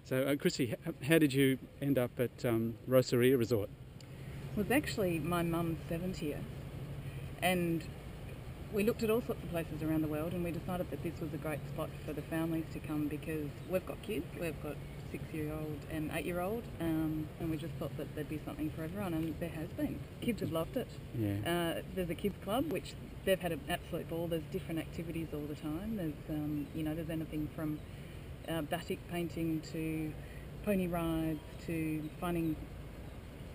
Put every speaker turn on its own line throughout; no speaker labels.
So, Chrissy, how did you end up at Rasa Ria Resort?
It was actually my mum's 70th, and we looked at all sorts of places around the world, and we decided that this was a great spot for the families to come because we've got kids, we've got 6-year-old and 8-year-old, and we just thought that there'd be something for everyone, and there has been. Kids have loved it.
Yeah.
There's a kids club, which they've had an absolute ball. There's different activities all the time. There's anything from batik painting to pony rides to finding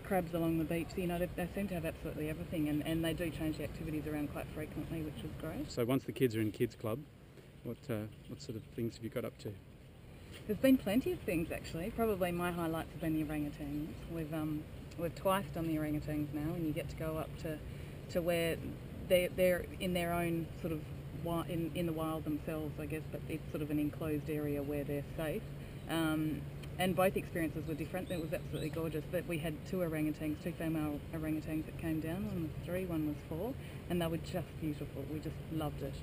crabs along the beach. They seem to have absolutely everything, and they do change the activities around quite frequently, which is great.
So once the kids are in kids club, what sort of things have you got up to?
There's been plenty of things actually. Probably my highlights have been the orangutans. We've twice done the orangutans now, and you get to go up to where they're in their own sort of in the wild themselves, I guess, but it's sort of an enclosed area where they're safe. And both experiences were different. It was absolutely gorgeous. But we had two female orangutans that came down. One was 3, one was 4, and they were just beautiful. We just loved it.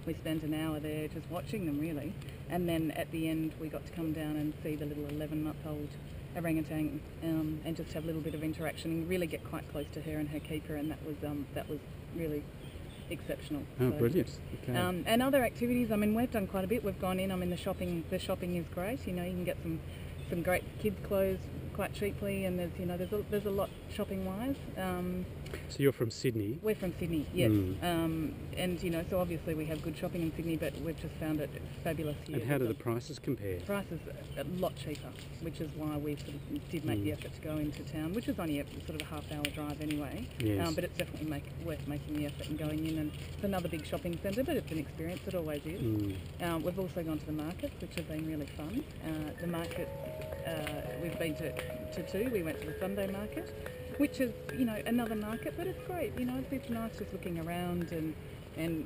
We spent an hour there just watching them, really. And then at the end, we got to come down and see the little 11-month-old orangutan and just have a little bit of interaction and really get quite close to her and her keeper, and that was really exceptional.
Oh, so, brilliant. Okay.
And other activities, we've done quite a bit. We've gone in, the shopping is great. You can get some great kids clothes quite cheaply, and there's a lot shopping wise.
So you're from Sydney?
We're from Sydney, yes. And so obviously we have good shopping in Sydney, but we've just found it fabulous here.
And how do the prices compare?
Prices are a lot cheaper, which is why we sort of did make the effort to go into town, which is only a sort of a half-hour drive anyway.
Yes.
But it's definitely worth making the effort and going in. And it's another big shopping centre, but it's an experience. It always is. We've also gone to the markets, which have been really fun. The market, we've been to 2. We went to the Sunday market, which is, another market, but it's great. It's nice just looking around and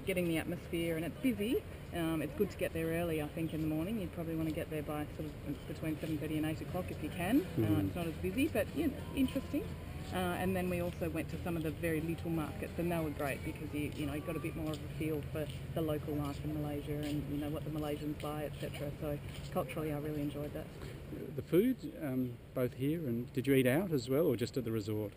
getting the atmosphere, and it's busy. It's good to get there early, I think, in the morning. You'd probably want to get there by sort of between 7:30 and 8 o'clock if you can. It's not as busy, but, interesting. And then we also went to some of the very little markets, and they were great because you got a bit more of a feel for the local life in Malaysia and what the Malaysians buy, etc. So culturally, I really enjoyed that.
The food, both here, and did you eat out as well, or just at the resort?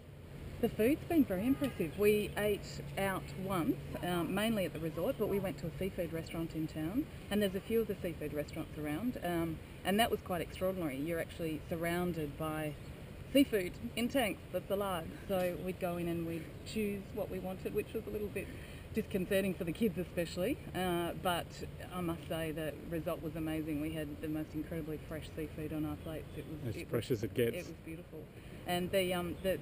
The food's been very impressive. We ate out once, mainly at the resort, but we went to a seafood restaurant in town, and there's a few of the seafood restaurants around, and that was quite extraordinary. You're actually surrounded by seafood in tanks that's alive. So we'd go in and we'd choose what we wanted, which was a little bit disconcerting for the kids especially, but I must say the result was amazing. We had the most incredibly fresh seafood on our plates. It was
fresh as it gets.
It was beautiful, and the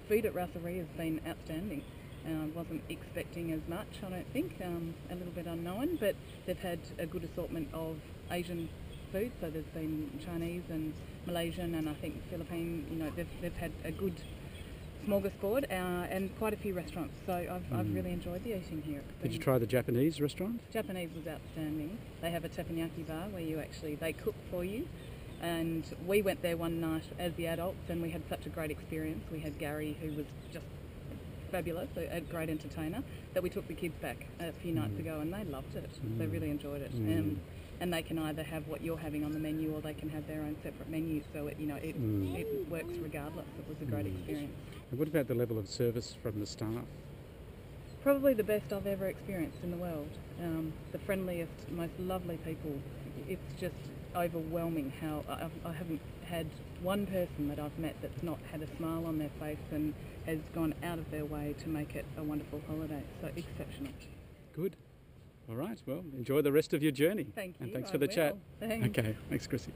food at Rasa Ria has been outstanding. Wasn't expecting as much, I don't think. A little bit unknown, but they've had a good assortment of Asian food. So there's been Chinese and Malaysian, and I think Philippine. They've had a good smorgasbord and quite a few restaurants. So I've really enjoyed the eating here.
Did you try the Japanese restaurant?
Japanese was outstanding. They have a teppanyaki bar where they cook for you. And we went there one night as the adults, and we had such a great experience. We had Gary, who was just fabulous, a great entertainer, that we took the kids back a few nights ago, and they loved it. They really enjoyed it. And they can either have what you're having on the menu, or they can have their own separate menus. So it works regardless. It was a great experience.
And what about the level of service from the staff?
Probably the best I've ever experienced in the world. The friendliest, most lovely people. It's just overwhelming how I haven't had one person that I've met that's not had a smile on their face and has gone out of their way to make it a wonderful holiday. So exceptional.
Good. All right. Well, enjoy the rest of your journey.
Thank you.
And thanks for the chat.
Thanks.
Okay. Thanks, Chrissy.